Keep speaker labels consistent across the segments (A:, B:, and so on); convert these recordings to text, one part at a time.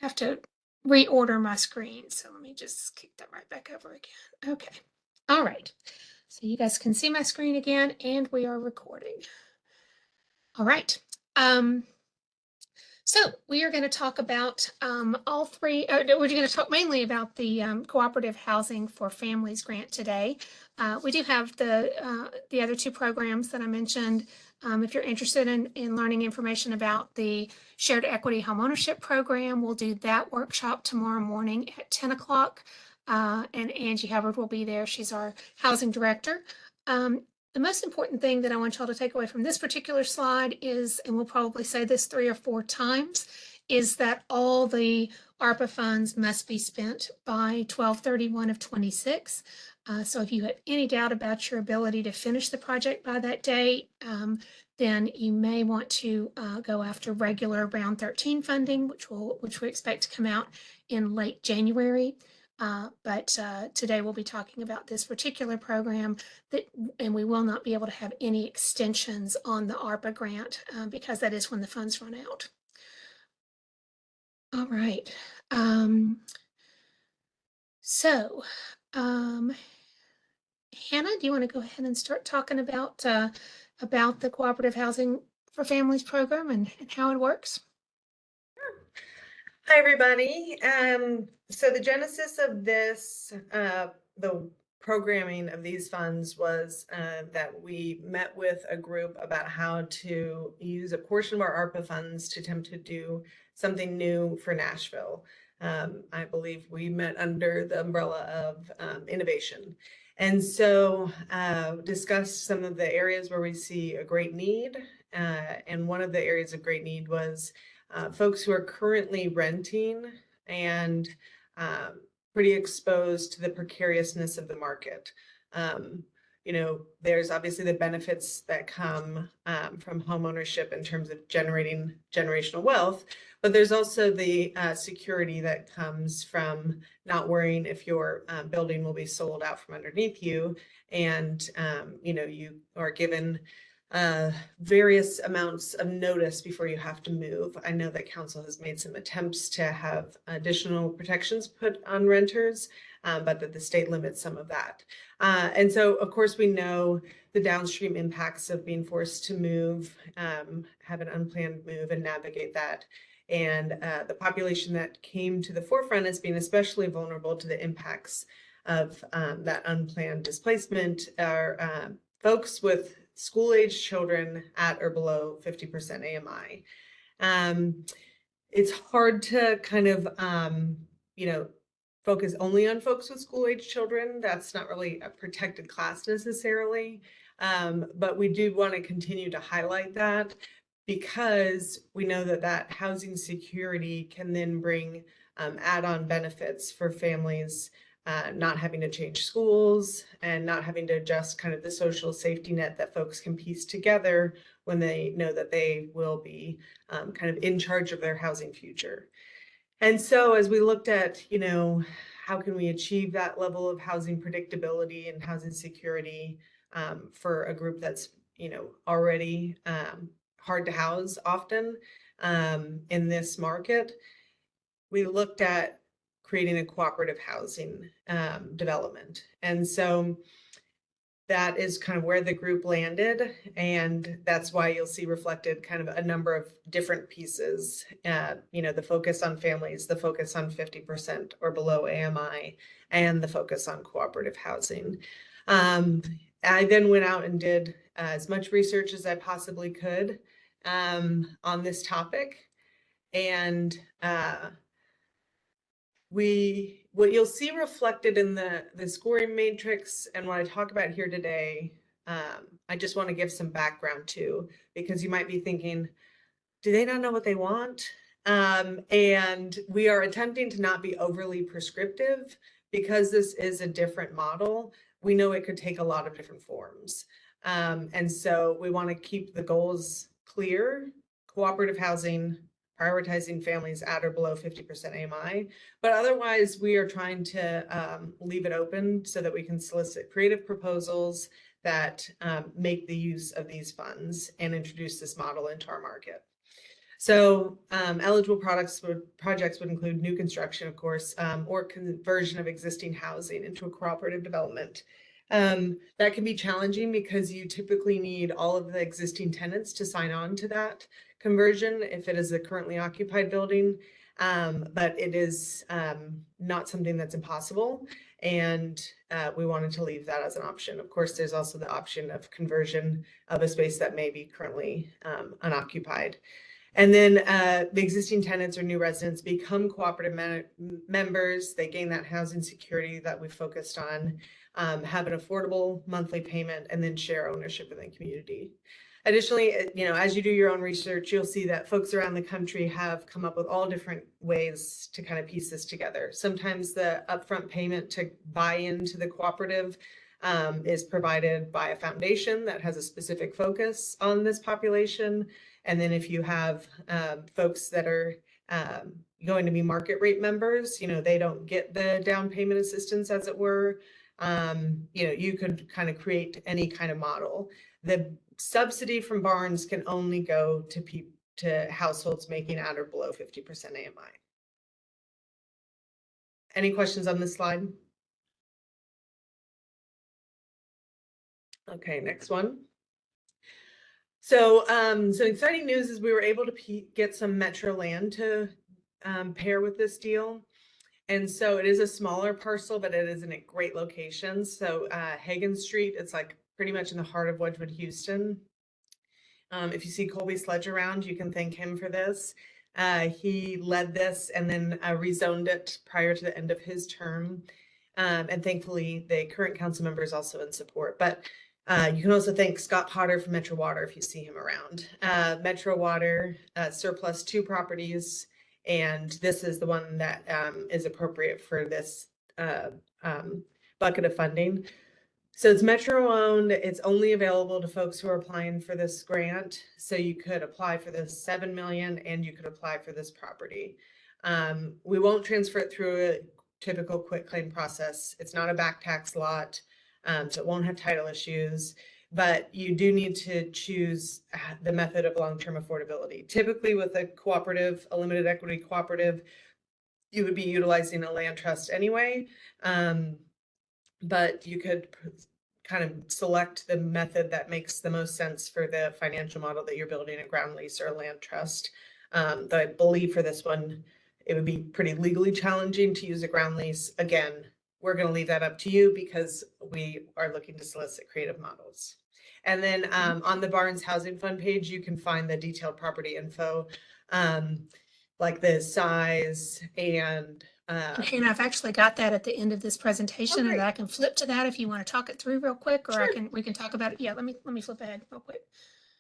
A: have to reorder my screen. So let me just kick that right back over again. Okay. All right. So you guys can see my screen again, and we are recording. All right. So we are going to talk about all three. We're going to talk mainly about the Cooperative Housing for Families grant today. We do have the other two programs that I mentioned. If you're interested in learning information about the Shared Equity Homeownership Program, we'll do that workshop tomorrow morning at 10 o'clock. And Angie Hubbard will be there. She's our housing director. The most important thing that I want y'all to take away from this particular slide is, and we'll probably say this 3 or 4 times, is that all the ARPA funds must be spent by 12/31 of 26. So if you have any doubt about your ability to finish the project by that date, then you may want to go after regular round 13 funding, which we expect to come out in late January. But today we'll be talking about this particular program and we will not be able to have any extensions on the ARPA grant because that is when the funds run out. All right. So, Hannah, do you want to go ahead and start talking about the Cooperative Housing for Families program and how it works?
B: Hi, everybody. So the genesis of this, the programming of these funds was that we met with a group about how to use a portion of our ARPA funds to attempt to do something new for Nashville. I believe we met under the umbrella of innovation. And so discussed some of the areas where we see a great need. And one of the areas of great need was folks who are currently renting and pretty exposed to the precariousness of the market. There's obviously the benefits that come from homeownership in terms of generating generational wealth, but there's also the security that comes from not worrying if your building will be sold out from underneath you, and you are given various amounts of notice before you have to move. I know that council has made some attempts to have additional protections put on renters, but that the state limits some of that. And so, of course, we know the downstream impacts of being forced to move, have an unplanned move and navigate that. And the population that came to the forefront as being especially vulnerable to the impacts of that unplanned displacement are folks with school-age children at or below 50% AMI. It's hard to kind of, focus only on folks with school-age children. That's not really a protected class necessarily, but we do want to continue to highlight that because we know that housing security can then bring add-on benefits for families not having to change schools and not having to adjust kind of the social safety net that folks can piece together when they know that they will be kind of in charge of their housing future. And so as we looked at, how can we achieve that level of housing predictability and housing security for a group that's, already hard to house often in this market, we looked at creating a cooperative housing development. And so that is kind of where the group landed. And that's why you'll see reflected kind of a number of different pieces, the focus on families, the focus on 50% or below AMI, and the focus on cooperative housing. I then went out and did as much research as I possibly could on this topic. And what you'll see reflected in the scoring matrix and what I talk about here today, I just want to give some background to, because you might be thinking, do they not know what they want? And we are attempting to not be overly prescriptive because this is a different model. We know it could take a lot of different forms. And so we want to keep the goals clear: cooperative housing, prioritizing families at or below 50% AMI, but otherwise we are trying to leave it open so that we can solicit creative proposals that make the use of these funds and introduce this model into our market. So eligible projects would include new construction, of course, or conversion of existing housing into a cooperative development. That can be challenging because you typically need all of the existing tenants to sign on to that conversion if it is a currently occupied building. But it is not something that's impossible. And we wanted to leave that as an option. Of course, there's also the option of conversion of a space that may be currently unoccupied. And then the existing tenants or new residents become cooperative members. They gain that housing security that we focused on, have an affordable monthly payment, and then share ownership in the community. Additionally, as you do your own research, you'll see that folks around the country have come up with all different ways to kind of piece this together. Sometimes the upfront payment to buy into the cooperative is provided by a foundation that has a specific focus on this population. And then if you have folks that are going to be market rate members, they don't get the down payment assistance, as it were. You could kind of create any kind of model. The subsidy from Barnes can only go to households making at or below 50% AMI. Any questions on this slide? Okay, next one. So some exciting news is we were able to get some metro land to pair with this deal. And so it is a smaller parcel, but it is in a great location. So Hagen Street, it's like pretty much in the heart of Wedgwood, Houston. If you see Colby Sledge around, you can thank him for this. He led this and then rezoned it prior to the end of his term. And thankfully, the current council member is also in support. But you can also thank Scott Potter from Metro Water if you see him around. Metro Water surplus 2 properties, and this is the one that is appropriate for this bucket of funding. So it's Metro owned. It's only available to folks who are applying for this grant. So you could apply for this 7 million and you could apply for this property. We won't transfer it through a typical quick claim process. It's not a back tax lot, so it won't have title issues, but you do need to choose the method of long-term affordability. Typically with a cooperative, a limited equity cooperative, you would be utilizing a land trust anyway. But you could kind of select the method that makes the most sense for the financial model that you're building, a ground lease or a land trust. Though I believe for this one, it would be pretty legally challenging to use a ground lease. Again, we're going to leave that up to you because we are looking to solicit creative models. And then on the Barnes Housing Fund page, you can find the detailed property info, like the size and
A: And I've actually got that at the end of this presentation, and I can flip to that if you want to talk it through real quick, or
B: Sure.
A: we can talk about it. Yeah, let me flip ahead real quick.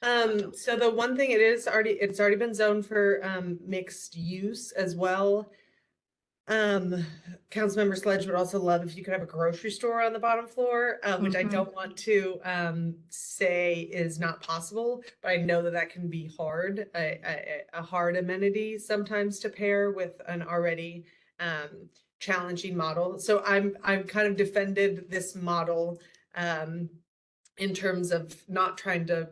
B: So the one thing it's already been zoned for mixed use as well. Councilmember Sledge would also love if you could have a grocery store on the bottom floor, which I don't want to say is not possible, but I know that that can be hard, a hard amenity sometimes to pair with an already challenging model. So I'm kind of defended this model in terms of not trying to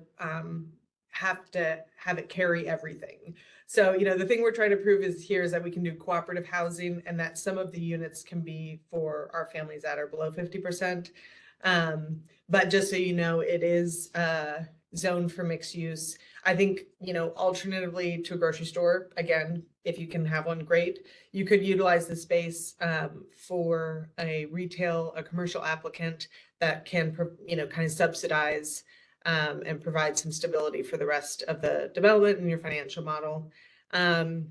B: have it carry everything. So, the thing we're trying to prove is that we can do cooperative housing and that some of the units can be for our families that are below 50%. But just so you know, it is zoned for mixed use. I think, alternatively to a grocery store, again, if you can have one, great. You could utilize the space for a commercial applicant that can, kind of subsidize and provide some stability for the rest of the development and your financial model. And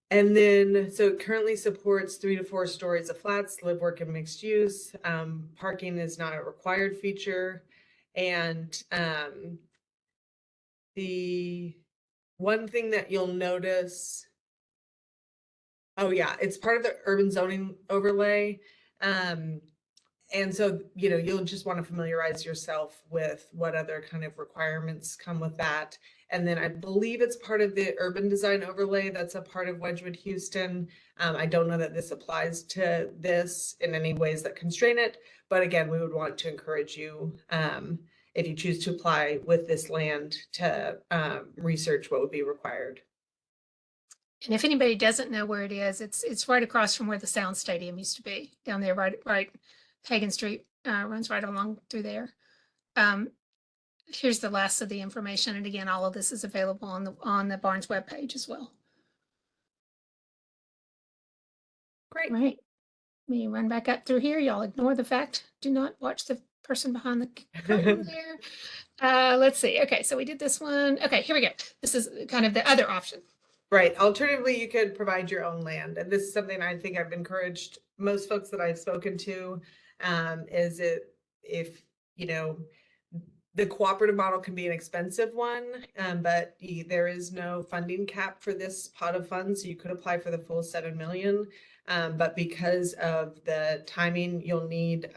B: then, so it currently supports 3 to 4 stories of flats, live, work, and mixed use. Parking is not a required feature. And the one thing that you'll notice, it's part of the urban zoning overlay. And so, you'll just want to familiarize yourself with what other kind of requirements come with that. And then I believe it's part of the urban design overlay that's a part of Wedgwood, Houston. I don't know that this applies to this in any ways that constrain it. But again, we would want to encourage you, if you choose to apply with this land, to research what would be required
A: And if anybody doesn't know where it is, it's right across from where the Sound Stadium used to be, down there, right, Hagan Street, runs right along through there. Um, here's the last of the information, and again, all of this is available on the Barnes webpage as well.
B: Great.
A: Right. Let me run back up through here. Y'all ignore the fact. Do not watch the person behind the curtain there. Let's see. Okay, so we did this one. Okay, here we go. This is kind of the other option.
B: Right. Alternatively, you could provide your own land. And this is something I think I've encouraged most folks that I've spoken to, is it if, you know, the cooperative model can be an expensive one, but there is no funding cap for this pot of funds. So you could apply for the full 7 million. But because of the timing, you'll need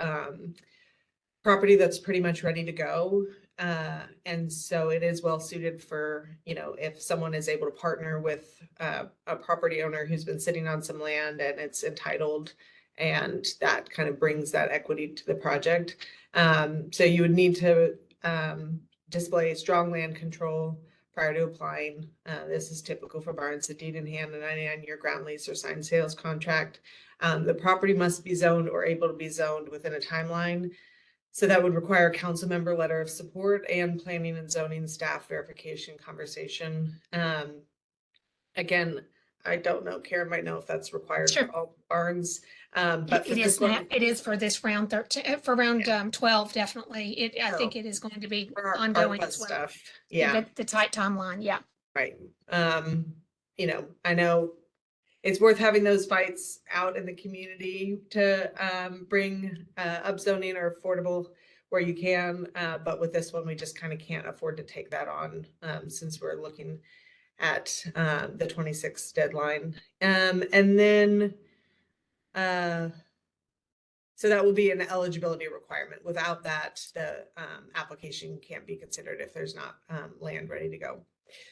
B: property that's pretty much ready to go. And so it is well suited for, you know, if someone is able to partner with a property owner who's been sitting on some land and it's entitled, and that kind of brings that equity to the project. So you would need to display strong land control prior to applying. This is typical for Barnes, a deed in hand, a 99-year ground lease or signed sales contract. The property must be zoned or able to be zoned within a timeline. So that would require a council member letter of support and planning and zoning staff verification conversation. Again, I don't know, Karen might know if that's required
A: Sure.
B: for all Barnes. But for
A: It
B: this
A: is
B: one,
A: it is for this round 13, for round 12, definitely. I
B: Oh.
A: think it is going to be
B: for our
A: ongoing
B: ARPA
A: as well.
B: stuff, yeah,
A: The tight timeline, yeah.
B: right. You know, I know it's worth having those fights out in the community to bring upzoning or affordable where you can. But with this one, we just kind of can't afford to take that on since we're looking at the 26th deadline. And then, so that will be an eligibility requirement. Without that, the application can't be considered if there's not land ready to go.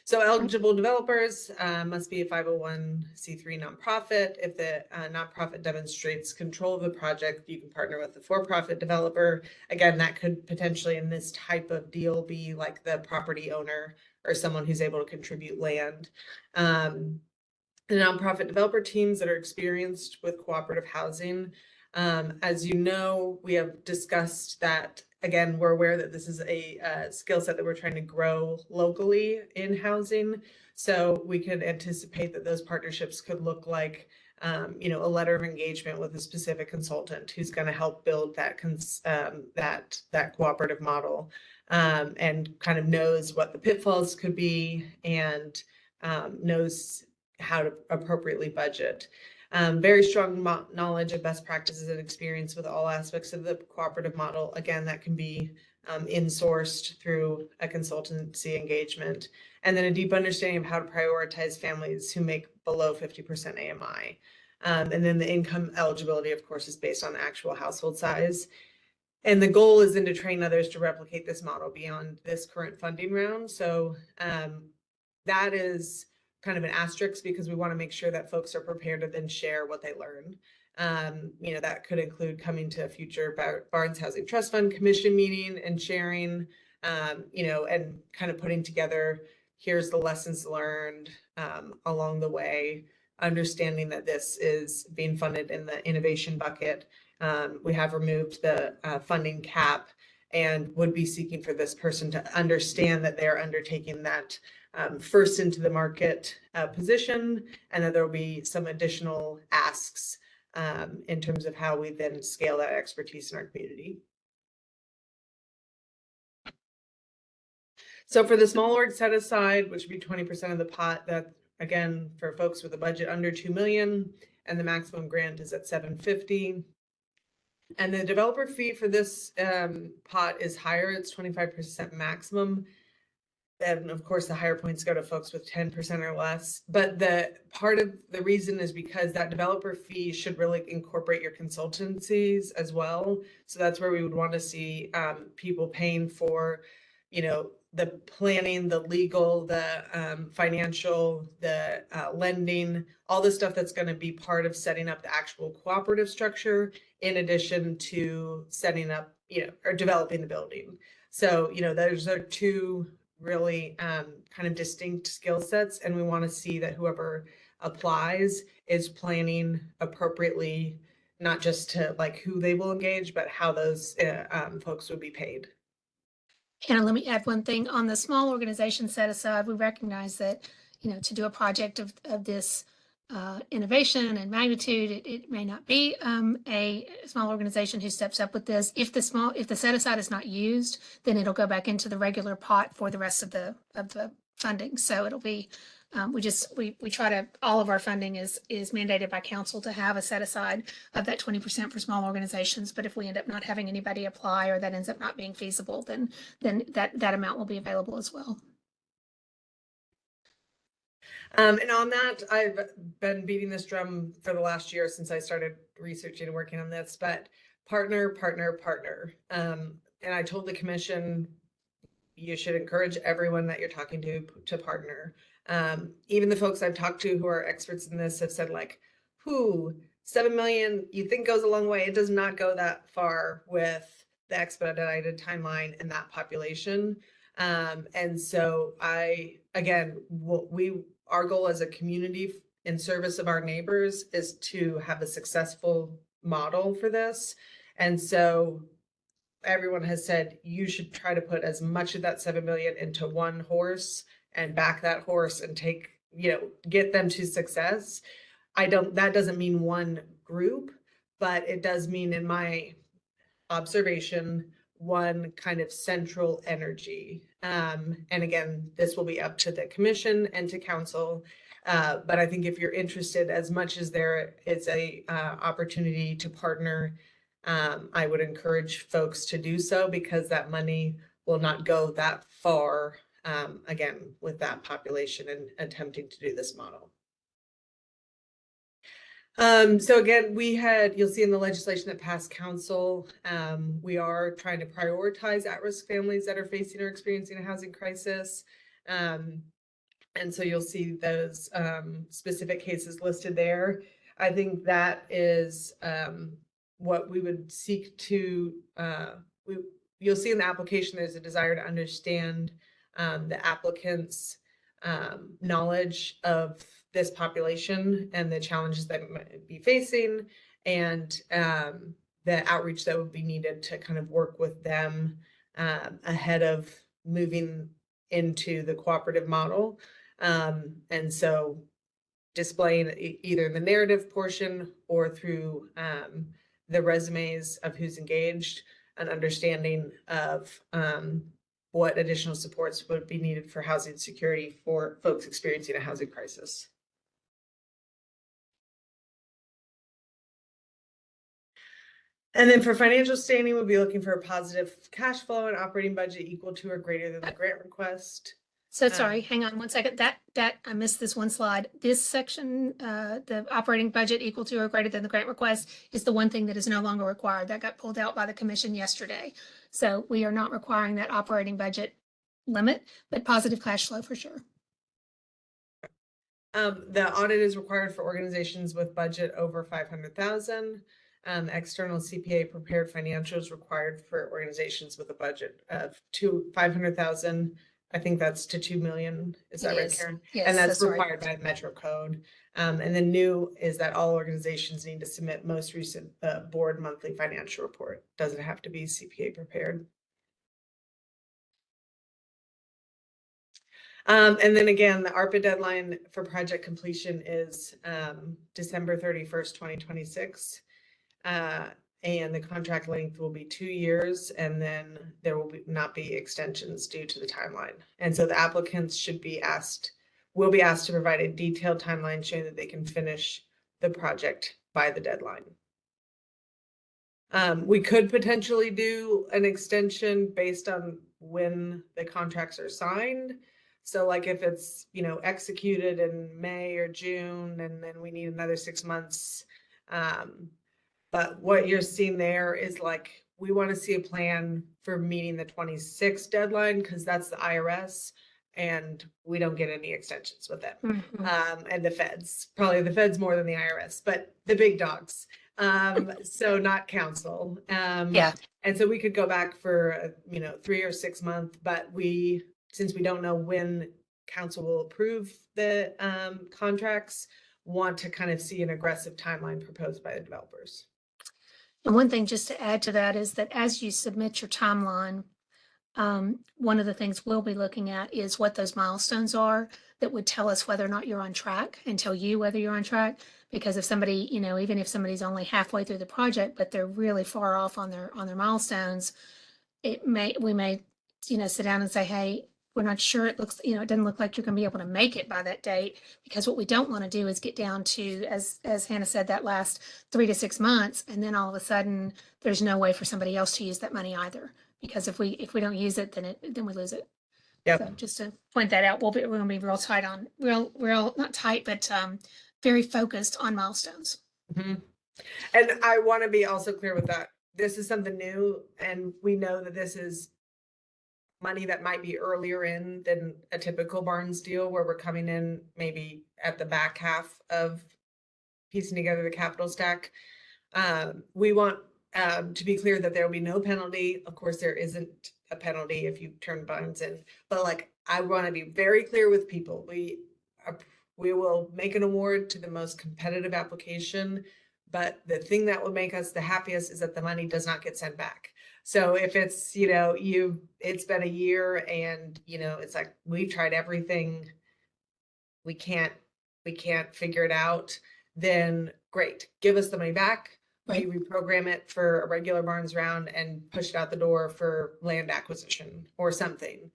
B: So eligible developers must be a 501c3 nonprofit. If the nonprofit demonstrates control of the project, you can partner with the for-profit developer. Again, that could potentially in this type of deal be like the property owner or someone who's able to contribute land. The nonprofit developer teams that are experienced with cooperative housing. As you know, we have discussed that. Again, we're aware that this is a skill set that we're trying to grow locally in housing. So we could anticipate that those partnerships could look like, you know, a letter of engagement with a specific consultant who's going to help build that that cooperative model, and kind of knows what the pitfalls could be and knows how to appropriately budget. Very strong knowledge of best practices and experience with all aspects of the cooperative model. Again, that can be in-sourced through a consultancy engagement. And then a deep understanding of how to prioritize families who make below 50% AMI. And then the income eligibility, of course, is based on the actual household size. And the goal is then to train others to replicate this model beyond this current funding round. So that is kind of an asterisk because we want to make sure that folks are prepared to then share what they learn. You know, that could include coming to a future Barnes Housing Trust Fund Commission meeting and sharing, you know, and kind of putting together, here's the lessons learned along the way, understanding that this is being funded in the innovation bucket. We have removed the funding cap and would be seeking for this person to understand that they're undertaking that first into the market position, and that there will be some additional asks in terms of how we then scale that expertise in our community. So for the small org set aside, which would be 20% of the pot, that again, for folks with a budget under 2 million, and the maximum grant is at 750. And the developer fee for this pot is higher, it's 25% maximum. And of course, the higher points go to folks with 10% or less. But the part of the reason is because that developer fee should really incorporate your consultancies as well. So that's where we would want to see people paying for, you know, the planning, the legal, the financial, the lending, all the stuff that's going to be part of setting up the actual cooperative structure, in addition to setting up, you know, or developing the building. So, you know, those are two really kind of distinct skill sets, and we want to see that whoever applies is planning appropriately, not just to like who they will engage, but how those folks would be paid.
A: And let me add one thing on the small organization set aside. We recognize that, to do a project of this innovation and magnitude, it may not be a small organization who steps up with this. If the set aside is not used, then it'll go back into the regular pot for the rest of the funding. So it'll be we try to, all of our funding is mandated by council to have a set aside of that 20% for small organizations. But if we end up not having anybody apply, or that ends up not being feasible, then that amount will be available as well.
B: And on that, I've been beating this drum for the last year since I started researching and working on this, but partner, partner, partner. And I told the commission, you should encourage everyone that you're talking to partner. Even the folks I've talked to who are experts in this have said like, 7 million you think goes a long way. It does not go that far with the expedited timeline and that population. And so our goal as a community in service of our neighbors is to have a successful model for this. And so everyone has said you should try to put as much of that 7 million into one horse and back that horse and get them to success. That doesn't mean one group, but it does mean, in my observation, one kind of central energy. And again, this will be up to the commission and to council. But I think if you're interested, as much as there is a opportunity to partner, I would encourage folks to do so, because that money will not go that far, again, with that population and attempting to do this model. So again, you'll see in the legislation that passed council, we are trying to prioritize at-risk families that are facing or experiencing a housing crisis. And so you'll see those specific cases listed there. I think that is what we would seek to, you'll see in the application, there's a desire to understand the applicant's knowledge of this population and the challenges that might be facing, and the outreach that would be needed to kind of work with them ahead of moving into the cooperative model. And so displaying either the narrative portion or through the resumes of who's engaged, an understanding of what additional supports would be needed for housing security for folks experiencing a housing crisis. And then for financial standing, we'll be looking for a positive cash flow and operating budget equal to or greater than the grant request.
A: So sorry, hang on one second. That I missed this one slide. This section, the operating budget equal to or greater than the grant request, is the one thing that is no longer required. That got pulled out by the commission yesterday. So we are not requiring that operating budget limit, but positive cash flow for sure.
B: The audit is required for organizations with budget over 500,000. External CPA prepared financials required for organizations with a budget of 500,000. I think that's to 2 million. Is that right, Karen?
A: Yes,
B: and that's required
A: right.
B: by Metro Code. And then new is that all organizations need to submit most recent board monthly financial report. Doesn't have to be CPA prepared. And then again, the ARPA deadline for project completion is December 31st, 2026. And the contract length will be 2 years, and then there will not be extensions due to the timeline. And so the applicants will be asked to provide a detailed timeline showing that they can finish the project by the deadline. We could potentially do an extension based on when the contracts are signed. So like if it's, executed in May or June, and then we need another 6 months. But what you're seeing there is like, we want to see a plan for meeting the 26th deadline, because that's the IRS, and we don't get any extensions with them. Mm-hmm. And the feds, probably the feds more than the IRS, but the big dogs. So not council. Yeah. And so we could go back for, 3 or 6 months, but since we don't know when council will approve the contracts, want to kind of see an aggressive timeline proposed by the developers.
A: And one thing just to add to that is that as you submit your timeline, one of the things we'll be looking at is what those milestones are that would tell us whether or not you're on track and tell you whether you're on track. Because if somebody, even if somebody's only halfway through the project, but they're really far off on their milestones, we may, sit down and say, hey, we're not sure. It looks, it doesn't look like you're going to be able to make it by that date, because what we don't want to do is get down to, as Hannah said, that last 3 to 6 months, and then all of a sudden there's no way for somebody else to use that money either. Because if we don't use it, then we lose it.
B: Yep.
A: So just to point that out, we're going to be real tight on real not tight, but very focused on milestones.
B: Mm-hmm. And I want to be also clear with that. This is something new, and we know that this is money that might be earlier in than a typical Barnes deal, where we're coming in maybe at the back half of piecing together the capital stack. We want to be clear that there will be no penalty. Of course, there isn't a penalty if you turn Barnes in, but like, I want to be very clear with people. We will make an award to the most competitive application, but the thing that will make us the happiest is that the money does not get sent back. So if it's, it's been a year and, it's like, we've tried everything, we can't figure it out, then great, give us the money back.
A: Right.
B: We reprogram it for a regular Barnes round and push it out the door for land acquisition or something.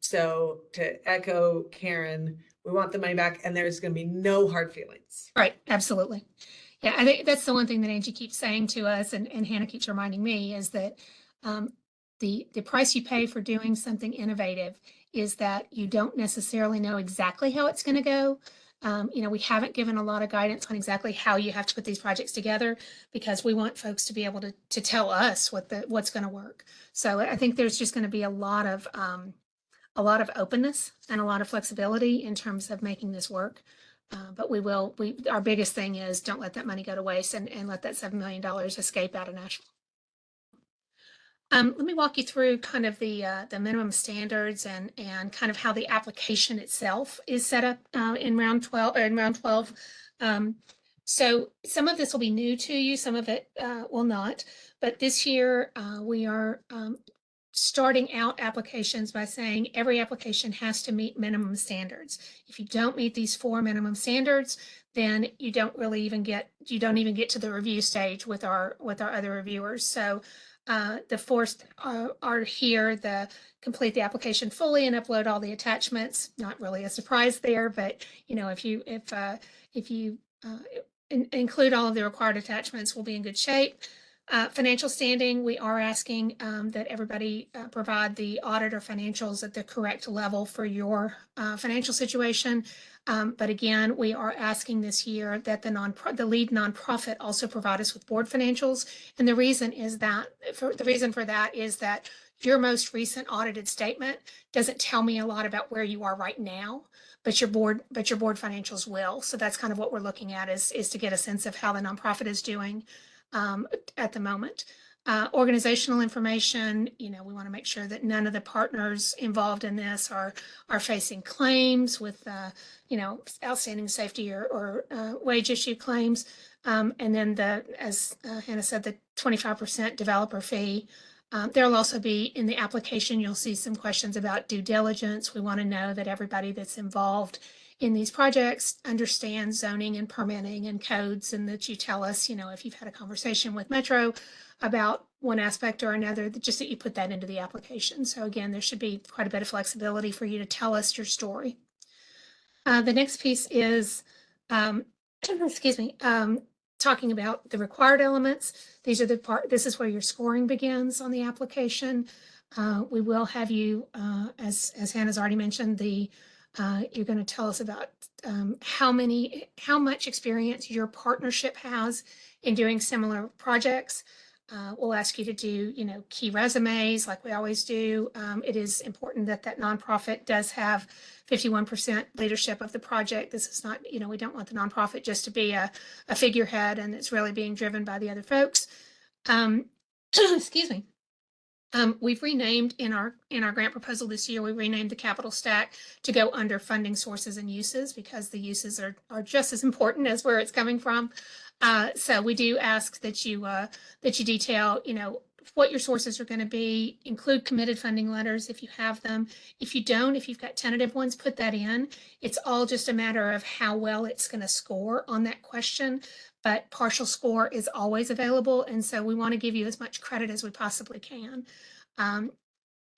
B: So to echo Karen, we want the money back, and there's going to be no hard feelings.
A: Right. Absolutely. Yeah, I think that's the one thing that Angie keeps saying to us, and Hannah keeps reminding me, is that the price you pay for doing something innovative is that you don't necessarily know exactly how it's going to go. We haven't given a lot of guidance on exactly how you have to put these projects together, because we want folks to be able to tell us what's going to work. So I think there's just going to be a lot of openness and a lot of flexibility in terms of making this work. But our biggest thing is don't let that money go to waste, and let that $7 million escape out of Nashville. Let me walk you through kind of the minimum standards and kind of how the application itself is set up in round 12. So some of this will be new to you, some of it will not. But this year we are starting out applications by saying every application has to meet minimum standards. If you don't meet these 4 minimum standards, then you don't even get to the review stage with our other reviewers. So the 4 are here: the complete the application fully and upload all the attachments. Not really a surprise there, but if you include all of the required attachments, we'll be in good shape. Financial standing, we are asking that everybody provide the audit or financials at the correct level for your financial situation. But again, we are asking this year that the lead nonprofit also provide us with board financials. And the reason for that is that your most recent audited statement doesn't tell me a lot about where you are right now, but your board financials will. So that's kind of what we're looking at, is to get a sense of how the nonprofit is doing at the moment. Organizational information, we want to make sure that none of the partners involved in this are facing claims with, outstanding safety or wage issue claims. And then as Hannah said, the 25% developer fee. There'll also be in the application, you'll see some questions about due diligence. We want to know that everybody that's involved in these projects understand zoning and permitting and codes, and that you tell us, if you've had a conversation with Metro about one aspect or another, just that you put that into the application. So again, there should be quite a bit of flexibility for you to tell us your story. The next piece is, talking about the required elements. This is where your scoring begins on the application. We will have you, as Hannah's already mentioned, you're going to tell us about how much experience your partnership has in doing similar projects. We'll ask you to do, key resumes like we always do. It is important that nonprofit does have 51% leadership of the project. This is not, we don't want the nonprofit just to be a figurehead, and it's really being driven by the other folks. Excuse me. We've renamed in our grant proposal this year, we renamed the capital stack to go under funding sources and uses because the uses are just as important as where it's coming from. So we do ask that you detail, what your sources are going to be, include committed funding letters if you have them. If you don't, if you've got tentative ones, put that in. It's all just a matter of how well it's going to score on that question. But partial score is always available. And so we want to give you as much credit as we possibly can. Um,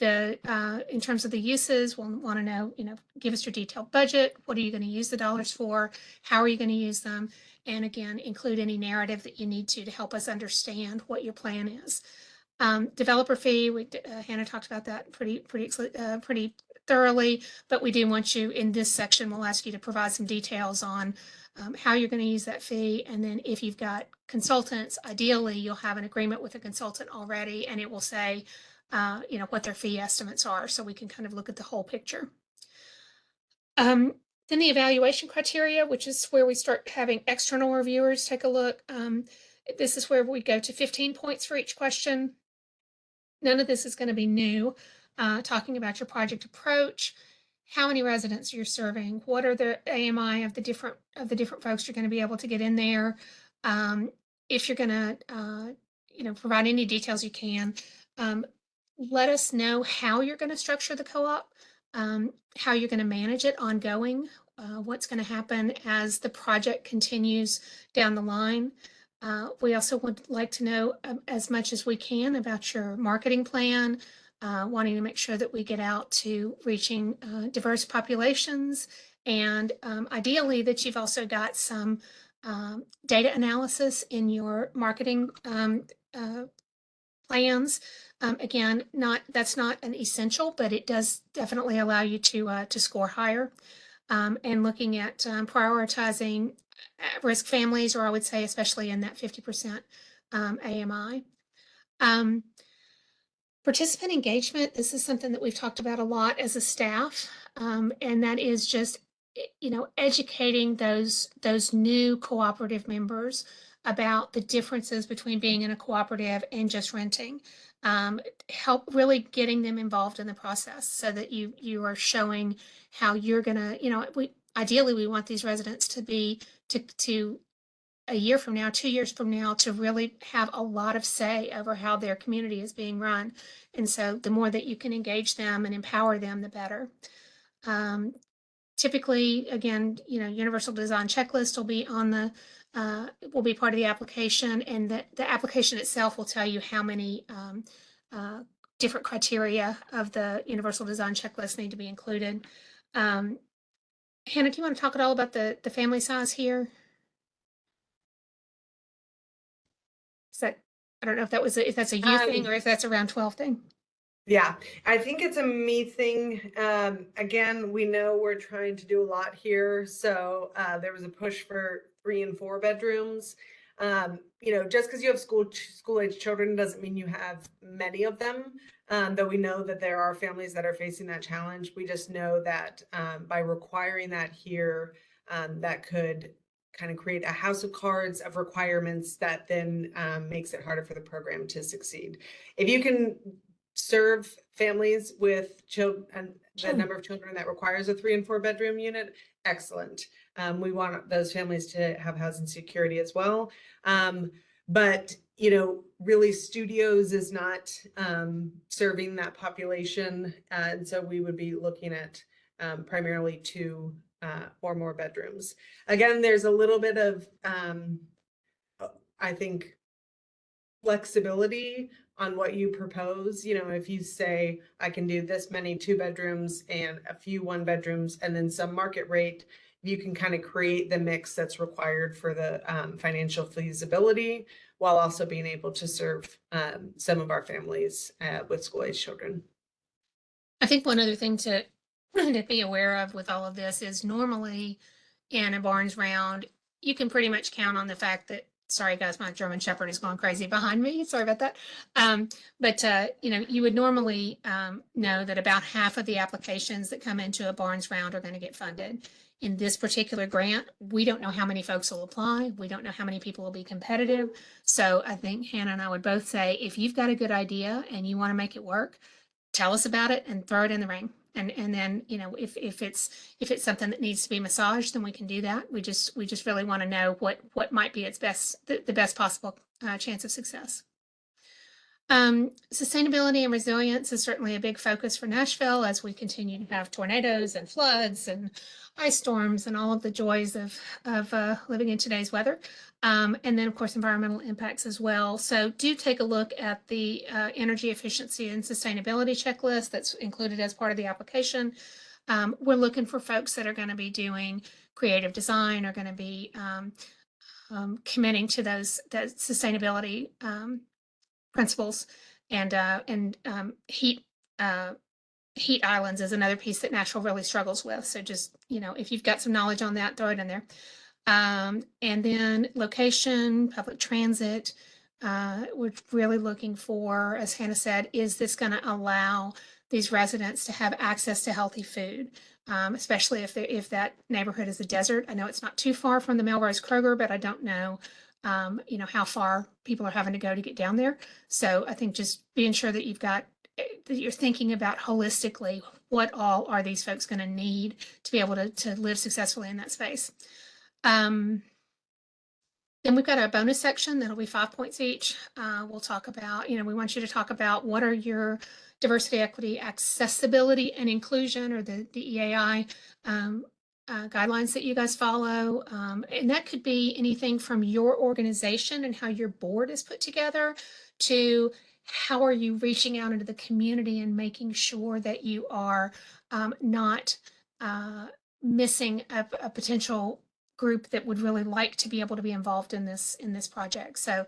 A: in terms of the uses, we'll want to know, give us your detailed budget. What are you going to use the dollars for? How are you going to use them? And again, include any narrative that you need to help us understand what your plan is. Developer fee, Hannah talked about that pretty thoroughly, but we do want you in this section, we'll ask you to provide some details on how you're going to use that fee. And then if you've got consultants, ideally you'll have an agreement with a consultant already, and it will say, what their fee estimates are, so we can kind of look at the whole picture. Then the evaluation criteria, which is where we start having external reviewers take a look. This is where we go to 15 points for each question. None of this is going to be new. Talking about your project approach, how many residents you're serving, what are the AMI of the different folks you're going to be able to get in there. If you're going to provide any details you can. Let us know how you're going to structure the co-op, how you're going to manage it ongoing, what's going to happen as the project continues down the line. We also would like to know as much as we can about your marketing plan, wanting to make sure that we get out to reaching diverse populations, and ideally that you've also got some data analysis in your marketing plans. Again, that's not an essential, but it does definitely allow you to score higher. And looking at prioritizing at-risk families, or I would say especially in that 50% AMI. Participant engagement, this is something that we've talked about a lot as a staff, and that is just educating those new cooperative members about the differences between being in a cooperative and just renting. Help really getting them involved in the process so that you are showing how you're gonna, ideally we want these residents to be to a year from now, 2 years from now, to really have a lot of say over how their community is being run. And so the more that you can engage them and empower them, the better. Typically, again, universal design checklist will be on the will be part of the application, and the application itself will tell you how many different criteria of the universal design checklist need to be included. Hannah, do you want to talk at all about the family size here? Is that, I don't know if that's a you thing, or if that's a round 12 thing.
B: Yeah, I think it's a me thing. Again, we know we're trying to do a lot here. So there was a push for 3 and 4 bedrooms. Just because you have school age children doesn't mean you have many of them. Though we know that there are families that are facing that challenge. We just know that by requiring that here, that could kind of create a house of cards of requirements that then makes it harder for the program to succeed. If you can serve families with children and the number of children that requires a 3 and 4 bedroom unit, excellent. We want those families to have housing security as well. But really studios is not serving that population. And so we would be looking at primarily 2 or more bedrooms. Again, there's a little bit of, I think, flexibility on what you propose. If you say I can do this many 2 bedrooms and a few 1 bedrooms and then some market rate, you can kind of create the mix that's required for the financial feasibility, while also being able to serve some of our families with school age children.
A: I think one other thing to be aware of with all of this is normally in a Barnes round, you can pretty much count on the fact that, sorry guys, my German Shepherd is going crazy behind me. Sorry about that. But you would normally know that about half of the applications that come into a Barnes round are going to get funded. in this particular grant, we don't know how many folks will apply. We don't know how many people will be competitive. So I think Hannah and I would both say, if you've got a good idea and you want to make it work, tell us about it and throw it in the ring. And then, you know, if it's something that needs to be massaged, then we can do that. We just really want to know what might be its best, the best possible chance of success. Sustainability and resilience is certainly a big focus for Nashville as we continue to have tornadoes and floods and ice storms and all of the joys of living in today's weather. And then, of course, environmental impacts as well. So do take a look at the energy efficiency and sustainability checklist that's included as part of the application. We're looking for folks that are going to be doing creative design, are going to be committing to those sustainability principles, and heat islands is another piece that Nashville really struggles with. So just, you know, if you've got some knowledge on that, throw it in there. And then location, public transit. We're really looking for, as Hannah said, is this going to allow these residents to have access to healthy food, especially if that neighborhood is a desert. I know it's not too far from the Melrose Kroger, but I don't know you know, how far people are having to go to get down there. So I think just being sure that that you're thinking about holistically, what all are these folks going to need to be able to live successfully in that space. Then we've got a bonus section that'll be 5 points each. We'll talk about, you know, we want you to talk about what are your diversity, equity, accessibility, and inclusion, or the EAI guidelines that you guys follow. And that could be anything from your organization and how your board is put together to how are you reaching out into the community and making sure that you are not missing a potential group that would really like to be able to be involved in this project. So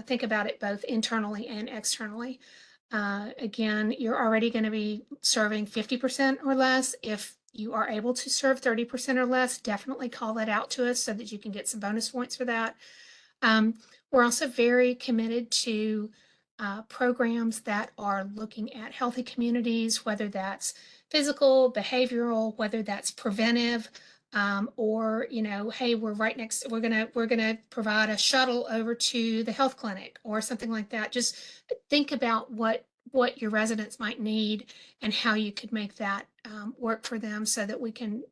A: think about it both internally and externally. Again, you're already going to be serving 50% or less. If you are able to serve 30% or less, definitely call that out to us so that you can get some bonus points for that. We're also very committed to programs that are looking at healthy communities, whether that's physical, behavioral, whether that's preventive, or, you know, hey, we're right next, we're gonna provide a shuttle over to the health clinic or something like that. Just think about what your residents might need and how you could make that work for them so that we can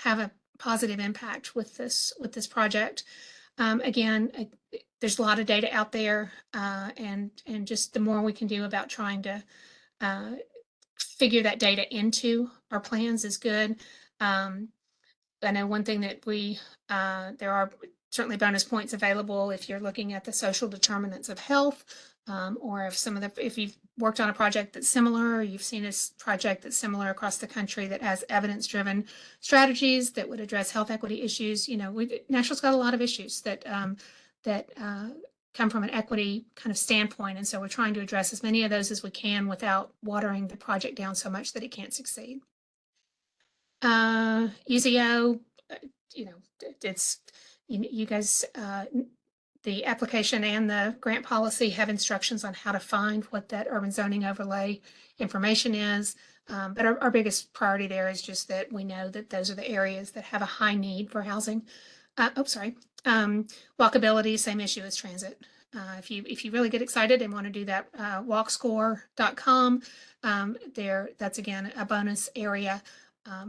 A: have a positive impact with this project. Again, there's a lot of data out there, and just the more we can do about trying to figure that data into our plans is good. I know one thing that there are certainly bonus points available if you're looking at the social determinants of health, or if you've worked on a project that's similar, or you've seen a project that's similar across the country that has evidence-driven strategies that would address health equity issues. You know, Nashville's got a lot of issues that come from an equity kind of standpoint, and so we're trying to address as many of those as we can without watering the project down so much that it can't succeed. UZO, you know, it's, you guys, the application and the grant policy have instructions on how to find what that urban zoning overlay information is. But our biggest priority there is just that we know that those are the areas that have a high need for housing. Walkability, same issue as transit. If you really get excited and want to do that, walkscore.com, that's again a bonus area.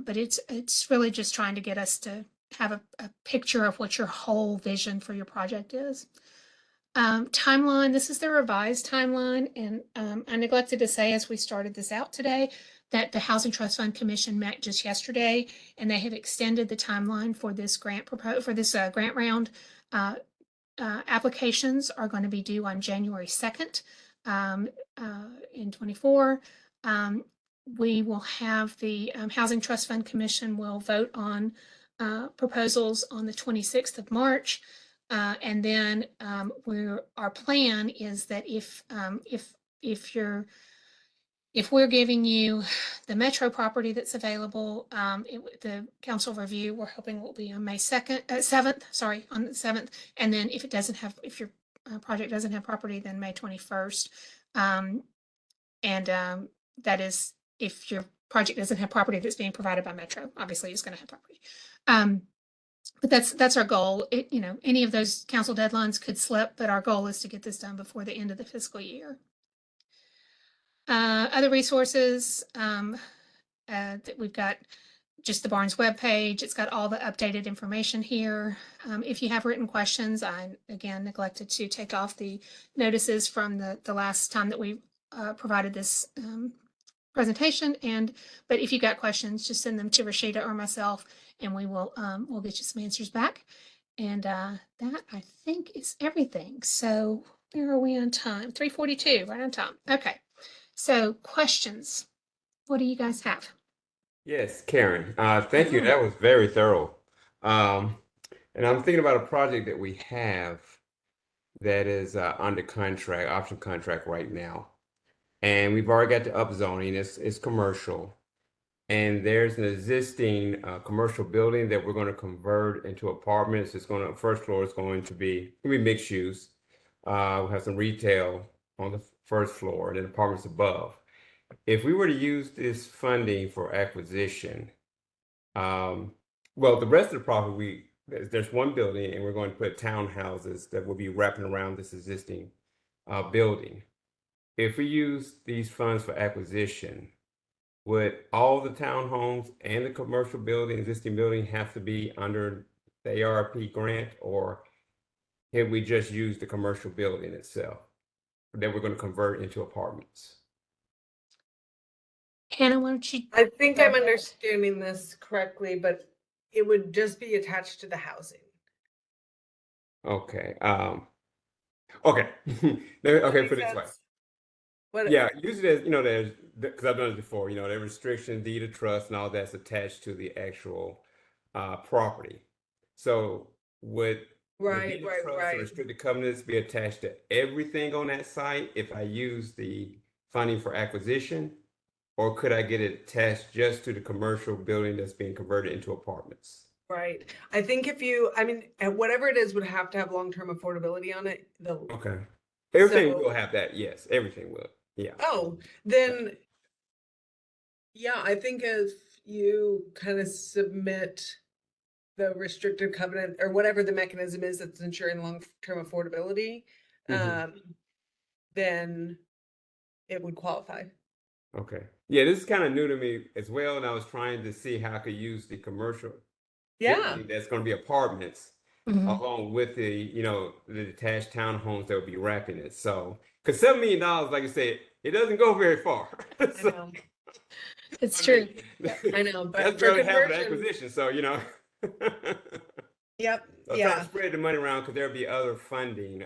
A: But it's really just trying to get us to have a picture of what your whole vision for your project is. Timeline, this is the revised timeline, and I neglected to say as we started this out today that the Housing Trust Fund Commission met just yesterday, and they have extended the timeline for this grant grant round. Applications are going to be due on January 2nd in 24. We will have the Housing Trust Fund Commission will vote on proposals on the 26th of March. And then our plan is that if we're giving you the metro property that's available, the council review, we're hoping will be on May 7th, on the 7th. And then if your project doesn't have property, then May 21st. That is if your project doesn't have property that's being provided by Metro. Obviously, it's going to have property. But that's our goal. Any of those council deadlines could slip, but our goal is to get this done before the end of the fiscal year. Other resources that we've got just the Barnes webpage. It's got all the updated information here. If you have written questions, I again neglected to take off the notices from the last time that we provided this presentation. But if you've got questions, just send them to Rashida or myself, and we'll get you some answers back. And that I think is everything. So where are we on time? 3:42, right on time. Okay. So questions. What do you guys have?
C: Yes, Karen. Thank you. That was very thorough. And I'm thinking about a project that we have that is under contract, option contract right now. And we've already got the upzoning. It's commercial. And there's an existing commercial building that we're going to convert into apartments. First floor is going to be mixed use. We'll have some retail on the first floor and then apartments above. If we were to use this funding for acquisition, well, the rest of the property, there's one building and we're going to put townhouses that will be wrapping around this existing building. If we use these funds for acquisition, would all the townhomes and the commercial building, existing building, have to be under the ARP grant, or can we just use the commercial building itself that we're going to convert into apartments?
A: Hannah, why don't you?
B: I think I'm understanding this correctly, but it would just be attached to the housing.
C: Okay. Okay. Okay, put it this way. Yeah, use it as, there's, because I've done it before, the restriction, deed of trust, and all that's attached to the actual property. So would the deed of trust and restricted covenants be attached to everything on that site if I use the funding for acquisition? Or could I get it attached just to the commercial building that's being converted into apartments?
B: Right. I think whatever it is would have to have long-term affordability on it.
C: Okay. Everything will have that. Yes, everything will. Yeah.
B: Oh, then, yeah, I think if you kind of submit the restrictive covenant or whatever the mechanism is that's ensuring long-term affordability, then it would qualify.
C: Okay. Yeah, this is kind of new to me as well, and I was trying to see how I could use the commercial building that's going to be apartments along with the detached townhomes that will be wrapping it. So, because $7 million, like I said, it doesn't go very far. So,
A: it's true.
B: I know, but
C: that's
B: for
C: really half of the
B: conversion,
C: acquisition. So,
B: Yep.
C: So I'm trying to spread the money around because there'll be other funding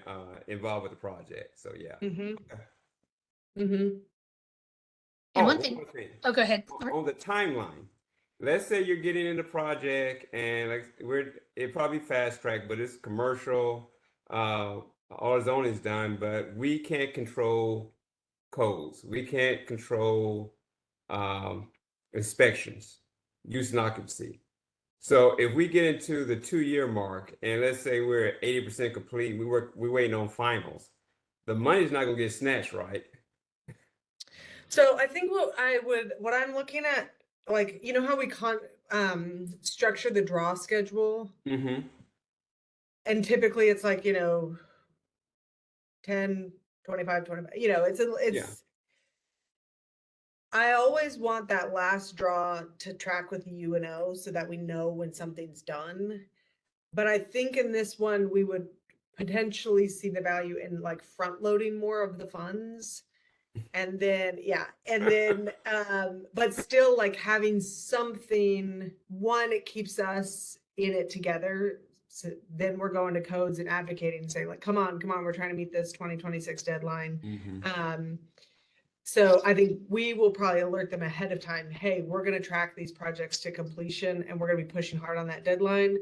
C: involved with the project. So yeah.
A: And one thing. Oh, go ahead.
C: On the timeline, let's say you're getting into project and it probably fast track, but it's commercial. All the zoning is done, but we can't control codes. We can't control inspections, use and occupancy. So if we get into the 2-year mark and let's say we're at 80% complete, we're waiting on finals, the money's not gonna get snatched, right?
B: So I think what I'm looking at, like, how we structure the draw schedule, and typically it's like 10, 25, 25. It's I always want that last draw to track with UNO so that we know when something's done. But I think in this one we would potentially see the value in like front loading more of the funds. And then, but still like having something, one, it keeps us in it together. So then we're going to codes and advocating and say like, come on, we're trying to meet this 2026 deadline. So I think we will probably alert them ahead of time. Hey, we're going to track these projects to completion and we're going to be pushing hard on that deadline.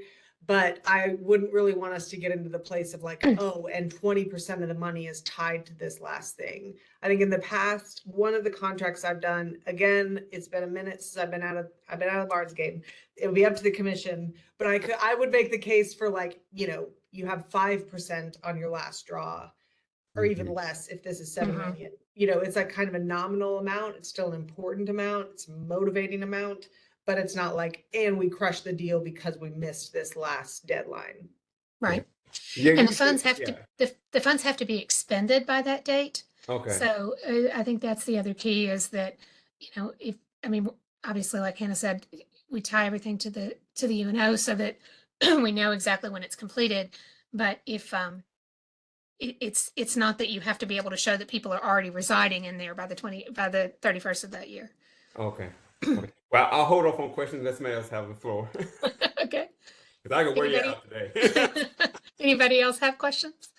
B: But I wouldn't really want us to get into the place of like, oh, and 20% of the money is tied to this last thing. I think in the past, one of the contracts I've done, again, it's been a minute since I've been out of the Barnes game. It would be up to the commission, but I would make the case for like, you have 5% on your last draw. or even less if this is 7 million. You know, it's like kind of a nominal amount. It's still an important amount. It's a motivating amount, but it's not like, and we crushed the deal because we missed this last deadline.
A: Right.
C: Yeah,
A: And
C: you
A: the
C: said,
A: funds have
C: yeah.
A: to, the funds have to be expended by that date.
C: Okay.
A: So I think that's the other key is that, you know, if, I mean, obviously, like Hannah said, we tie everything to the UNO so that we know exactly when it's completed. But if, it's not that you have to be able to show that people are already residing in there by the 31st of that year.
C: Okay. Okay. Well, I'll hold off on questions. Let somebody else have the floor.
A: Okay.
C: Because I can wear you
A: Anybody?
C: out today.
A: Anybody else have questions?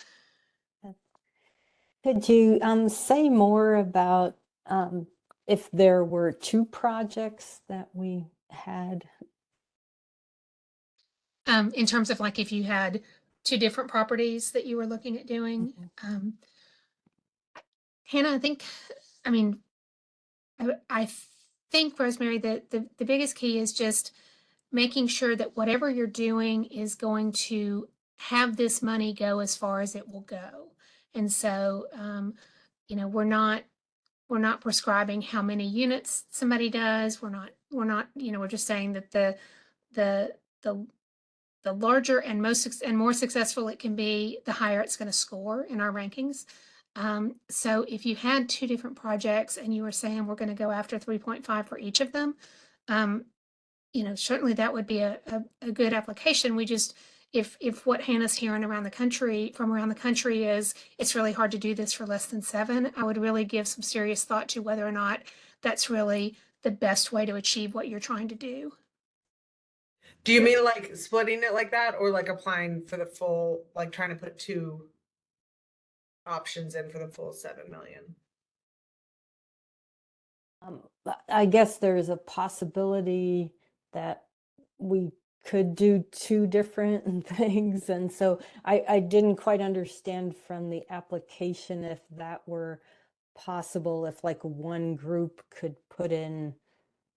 D: Could you say more about if there were two projects that we had?
A: In terms of like if you had two different properties that you were looking at doing. Hannah, I mean, I think, Rosemary, that the biggest key is just making sure that whatever you're doing is going to have this money go as far as it will go. And so, you know, we're not prescribing how many units somebody does. We're not, you know, we're just saying that the the larger and more successful it can be, the higher it's going to score in our rankings. So if you had two different projects and you were saying we're going to go after 3.5 for each of them, you know, certainly that would be a good application. We just, if what Hannah's hearing around the country, from around the country is, it's really hard to do this for less than 7, I would really give some serious thought to whether or not that's really the best way to achieve what you're trying to do.
B: Do you mean like splitting it like that, or like applying for the full, like trying to put 2 options in for the full 7 million?
D: I guess there's a possibility that we could do 2 different things. And so I didn't quite understand from the application if that were possible, if like one group could put in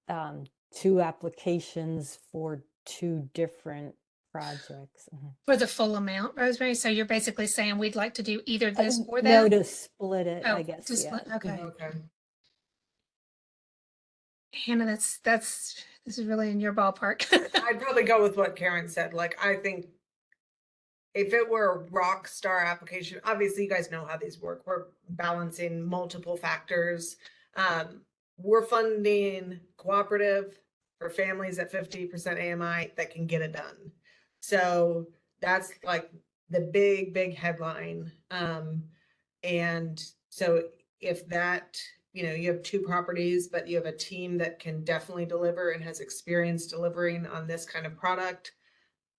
D: 2 applications for 2 different projects.
A: For the full amount, Rosemary. So you're basically saying we'd like to do either this or
D: No,
A: that?
D: to split it,
A: Oh,
D: I guess.
A: to
D: Yeah.
A: split. Okay.
B: Okay.
A: Hannah, this is really in your ballpark.
B: I'd probably go with what Karen said. Like, I think if it were a rock star application, obviously you guys know how these work. We're balancing multiple factors. We're funding cooperative for families at 50% AMI that can get it done. So that's like the big headline. And so if that, you know, you have 2 properties, but you have a team that can definitely deliver and has experience delivering on this kind of product,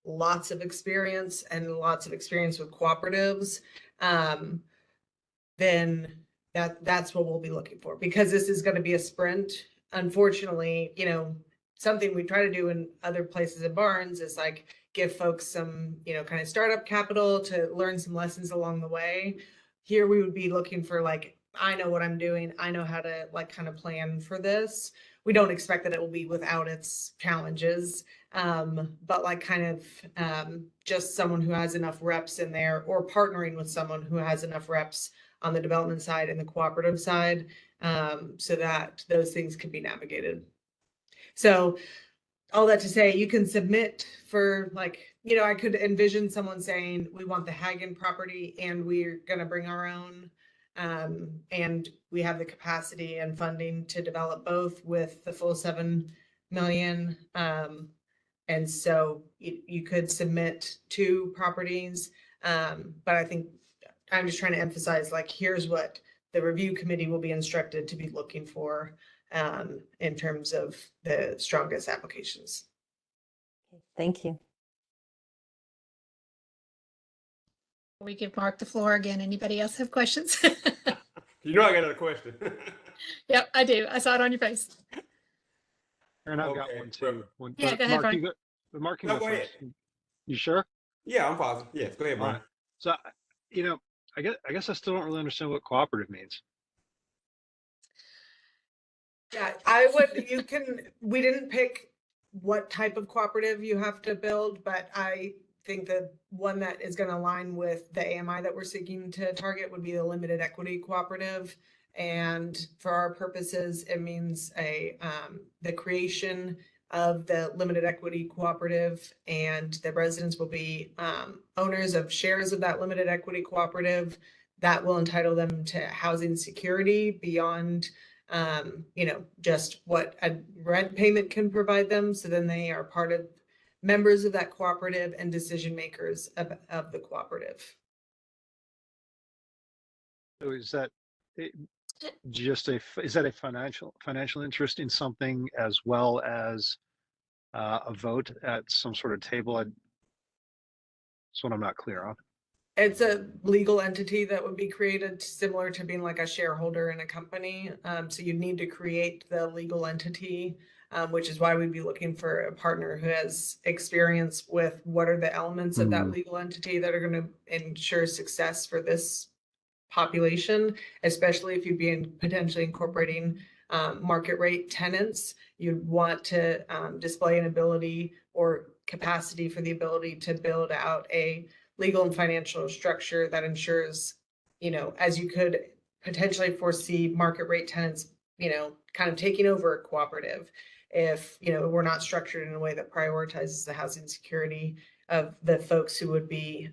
B: lots of experience and lots of experience with cooperatives, then that's what we'll be looking for, because this is going to be a sprint. Unfortunately, you know, something we try to do in other places in Barnes is like give folks some, you know, kind of startup capital to learn some lessons along the way. Here we would be looking for like, I know what I'm doing. I know how to like kind of plan for this. We don't expect that it will be without its challenges, but like kind of just someone who has enough reps in there, or partnering with someone who has enough reps on the development side and the cooperative side, so that those things can be navigated. So all that to say, you can submit for like, you know, I could envision someone saying, we want the Hagen property and we're going to bring our own. And we have the capacity and funding to develop both with the full 7 million. And so you could submit 2 properties. But I think I'm just trying to emphasize, like, here's what the review committee will be instructed to be looking for in terms of the strongest applications.
D: Thank you.
A: We give Mark the floor again. Anybody else have questions?
C: You know I got another question.
A: Yep, I do. I saw it on your face.
E: And I've got
C: Okay,
E: one too. One,
A: Yeah, go ahead,
E: Mark,
A: Brian.
E: Mark can
C: No,
E: go
C: go ahead.
E: first. You sure?
C: Yeah, I'm positive. Yes, go ahead,
E: All
C: Brian.
E: right. So, you know, I guess I still don't really understand what cooperative means.
B: Yeah, we didn't pick what type of cooperative you have to build, but I think that one that is going to align with the AMI that we're seeking to target would be the limited equity cooperative. And for our purposes, it means the creation of the limited equity cooperative, and the residents will be owners of shares of that limited equity cooperative that will entitle them to housing security beyond just what a rent payment can provide them. So then they are part of members of that cooperative and decision makers of the cooperative.
E: So is that is that a financial interest in something as well as a vote at some sort of table? That's what I'm not clear on.
B: It's a legal entity that would be created similar to being like a shareholder in a company. So you need to create the legal entity, which is why we'd be looking for a partner who has experience with what are the elements of that legal entity that are going to ensure success for this population, especially if you'd be potentially incorporating market rate tenants. You'd want to display an ability or capacity for the ability to build out a legal and financial structure that ensures, as you could potentially foresee market rate tenants, kind of taking over a cooperative if, we're not structured in a way that prioritizes the housing security of the folks who would be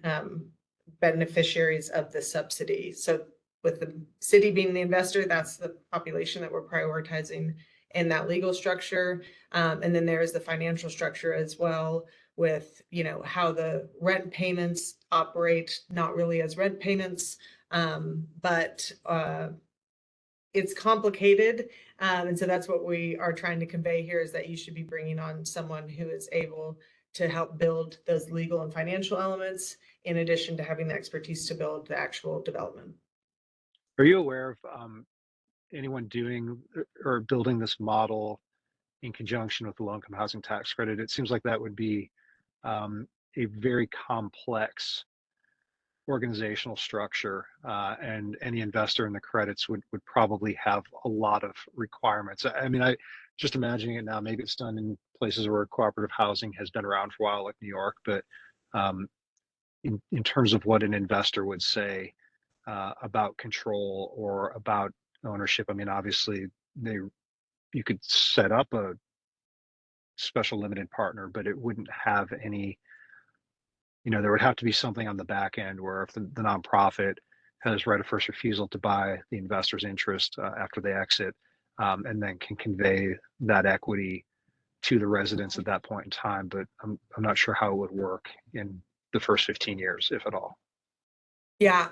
B: beneficiaries of the subsidy. So with the city being the investor, that's the population that we're prioritizing in that legal structure. And then there is the financial structure as well, with how the rent payments operate, not really as rent payments, but it's complicated. And so that's what we are trying to convey here, is that you should be bringing on someone who is able to help build those legal and financial elements, in addition to having the expertise to build the actual development.
E: Are you aware of anyone doing or building this model in conjunction with the low-income housing tax credit? It seems like that would be a very complex organizational structure, and any investor in the credits would probably have a lot of requirements. I mean, I just imagining it now, maybe it's done in places where cooperative housing has been around for a while, like New York, but in terms of what an investor would say about control or about ownership, I mean, obviously you could set up a special limited partner, but it wouldn't have any, there would have to be something on the back end where if the nonprofit has right of first refusal to buy the investor's interest after they exit, and then can convey that equity to the residents at that point in time. But I'm not sure how it would work in the first 15 years, if at all.
B: Yeah,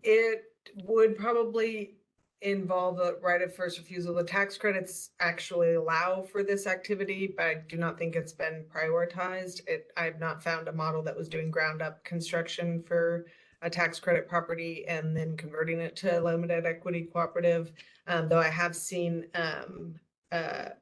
B: it would probably involve a right of first refusal. The tax credits actually allow for this activity, but I do not think it's been prioritized. I've not found a model that was doing ground up construction for a tax credit property and then converting it to a limited equity cooperative. Though I have seen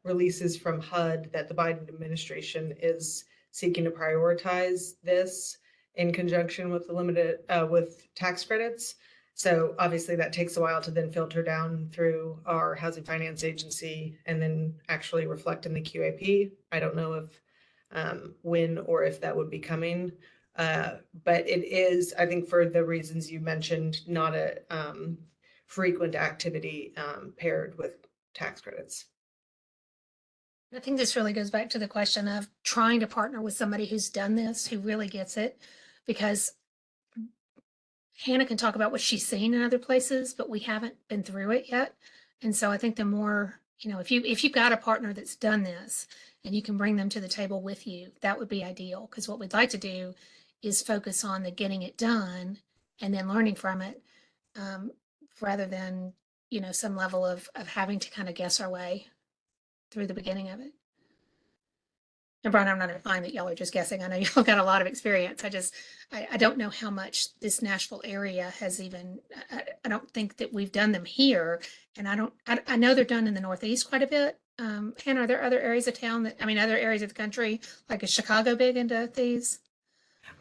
B: releases from HUD that the Biden administration is seeking to prioritize this in conjunction with the limited with tax credits. So obviously that takes a while to then filter down through our housing finance agency and then actually reflect in the QAP. I don't know if when or if that would be coming, but it is, I think, for the reasons you mentioned, not a frequent activity paired with tax credits.
A: I think this really goes back to the question of trying to partner with somebody who's done this, who really gets it, because Hannah can talk about what she's seen in other places, but we haven't been through it yet. And so I think the more, if you've got a partner that's done this and you can bring them to the table with you, that would be ideal. Because what we'd like to do is focus on the getting it done and then learning from it, rather than, some level of having to kind of guess our way through the beginning of it. And Brian, I'm not implying that y'all are just guessing. I know y'all got a lot of experience. I don't know how much this Nashville area has even, I don't think that we've done them here. And I know they're done in the Northeast quite a bit. Hannah, are there other areas of town other areas of the country, like is Chicago big into these?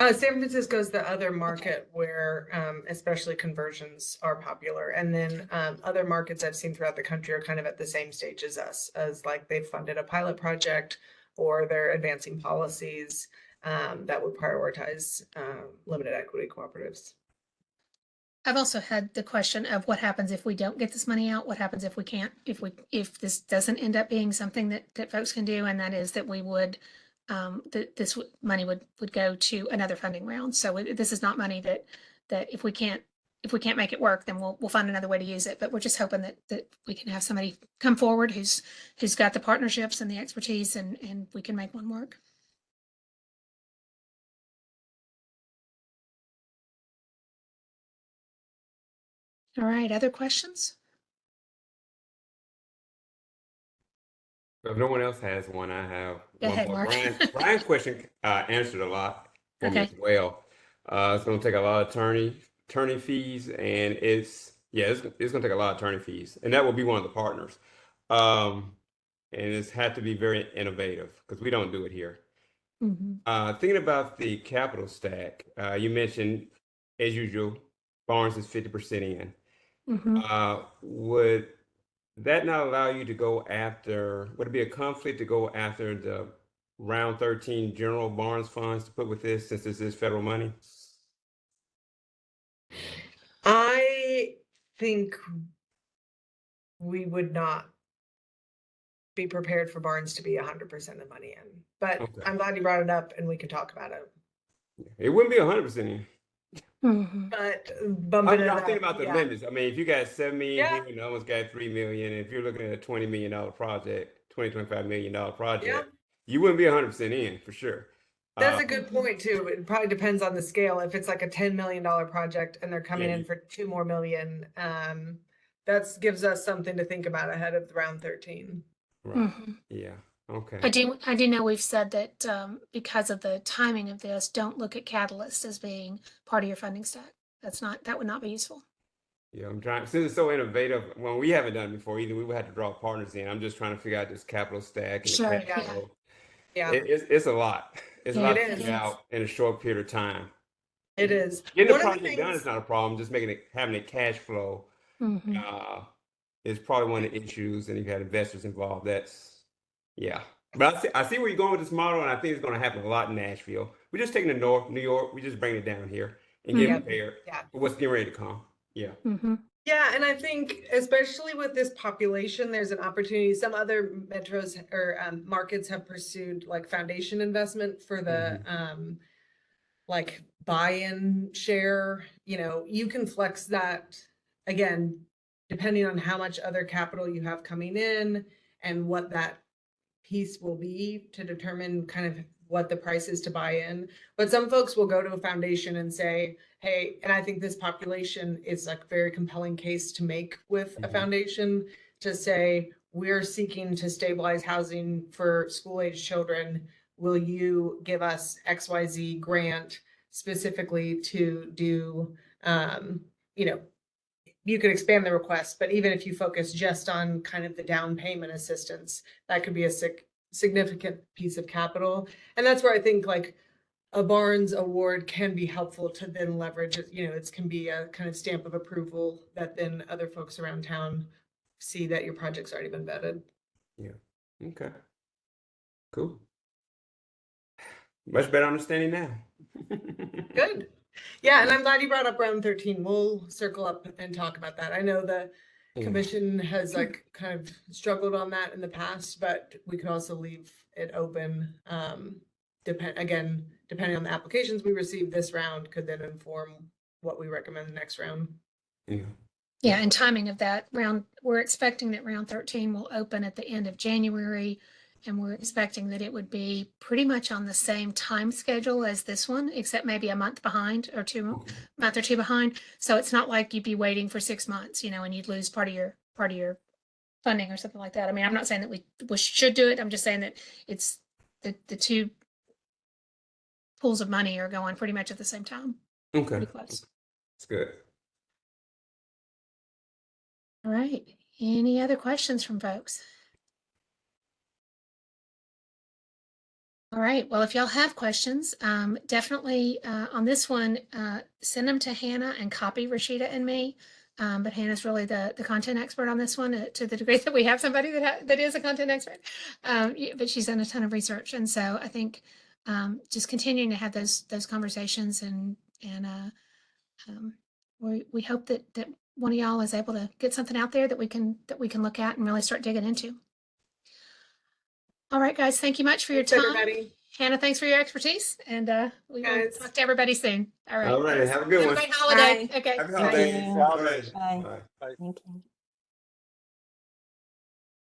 B: San Francisco is the other market where especially conversions are popular. And then other markets I've seen throughout the country are kind of at the same stage as us, as like they've funded a pilot project or they're advancing policies. that would prioritize limited equity cooperatives.
A: I've also had the question of what happens if we don't get this money out? What happens if we can't, if this doesn't end up being something that folks can do? And that is that we would, that this money would go to another funding round. So this is not money that if we can't make it work, then we'll find another way to use it. But we're just hoping that we can have somebody come forward who's got the partnerships and the expertise, and we can make one work. All right, other questions?
C: If no one else has one, I have
A: Go
C: one
A: ahead,
C: more.
A: Mark.
C: Brian's question answered a lot for me
A: Okay.
C: as well. It's going to take a lot of attorney fees, and it's going to take a lot of attorney fees, and that will be one of the partners. And it's had to be very innovative because we don't do it here. Thinking about the capital stack, you mentioned, as usual, Barnes is 50% in. Would that not allow you to go after, would it be a conflict to go after the round 13 general Barnes funds to put with this, since this is federal money?
B: I think we would not be prepared for Barnes to be 100% of money in, but
C: Okay.
B: I'm glad you brought it up and we can talk about it.
C: It wouldn't be 100% in.
B: But bumping it
C: I'm
B: up,
C: thinking about the
B: yeah.
C: limits. I mean, if you got 7 million
B: Yeah.
C: here and no one's got 3 million, if you're looking at a $20 million project, $25 million project, you wouldn't be 100% in for sure.
B: That's a good point too. It probably depends on the scale. If it's like a $10 million project and they're coming in for 2 more million, that gives us something to think about ahead of round 13.
C: Right. Yeah. Okay.
A: I do know we've said that because of the timing of this, don't look at Catalyst as being part of your funding stack. That would not be useful.
C: Yeah, I'm trying, since it's so innovative, well, we haven't done it before either. We would have to draw partners in. I'm just trying to figure out this capital stack and
A: Sure,
C: the cash
A: yeah.
C: flow.
B: Yeah,
C: It's a lot. It's a lot
A: Yeah,
C: to
B: it
C: figure
B: is.
C: out in a short period of time.
B: it is.
C: Getting the
B: One of the
C: project done
B: things,
C: is not a problem. Just having it cash flow is probably one of the issues. And if you had investors involved, yeah. But I see where you're going with this model, and I think it's going to happen a lot in Nashville. We're just taking the North, New York, we just bring it down here and get prepared for what's getting ready to come. Yeah.
B: yeah, and I think especially with this population, there's an opportunity. Some other metros or markets have pursued like foundation investment for the like buy-in share. You know, you can flex that again, depending on how much other capital you have coming in and what that piece will be to determine kind of what the price is to buy in. But some folks will go to a foundation and say, hey, and I think this population is like a very compelling case to make with a foundation to say, we're seeking to stabilize housing for school-age children. Will you give us XYZ grant specifically to do, you know, you could expand the request, but even if you focus just on kind of the down payment assistance, that could be a significant piece of capital. And that's where I think like a Barnes award can be helpful to then leverage it. You know, it can be a kind of stamp of approval that then other folks around town see that your project's already been vetted.
C: Yeah. Okay. Cool. Much better understanding now.
B: Good. Yeah, and I'm glad you brought up round 13. We'll circle up and talk about that. I know the commission has like kind of struggled on that in the past, but we could also leave it open. Depending on the applications we receive this round could then inform what we recommend the next round.
A: Yeah, and timing of that round, we're expecting that round 13 will open at the end of January, and we're expecting that it would be pretty much on the same time schedule as this one, except maybe a month behind or month or two behind. So it's not like you'd be waiting for 6 months, you know, and you'd lose part of your funding or something like that. I mean, I'm not saying that we should do it. I'm just saying that it's the two pools of money are going pretty much at the same time.
C: Okay.
A: Pretty close.
C: That's good.
A: All right. Any other questions from folks? All right. Well, if y'all have questions, definitely on this one, send them to Hannah and copy Rashida and me. But Hannah's really the content expert on this one to the degree that we have somebody that is a content expert. But she's done a ton of research. And so I think just continuing to have those conversations, and we hope that one of y'all is able to get something out there that we can look at and really start digging into. All right, guys, thank you much for your
B: Thanks,
A: time.
B: everybody.
A: Hannah, thanks for your expertise, and we will
B: Guys.
A: talk to everybody soon. All right.
C: All right. Have a good
A: Have a
C: one.
A: great holiday.
B: Bye.
A: Okay.
C: Happy
D: Thank
C: holidays.
D: you.
C: Holidays.
D: Bye.
C: Bye.
D: Thank you.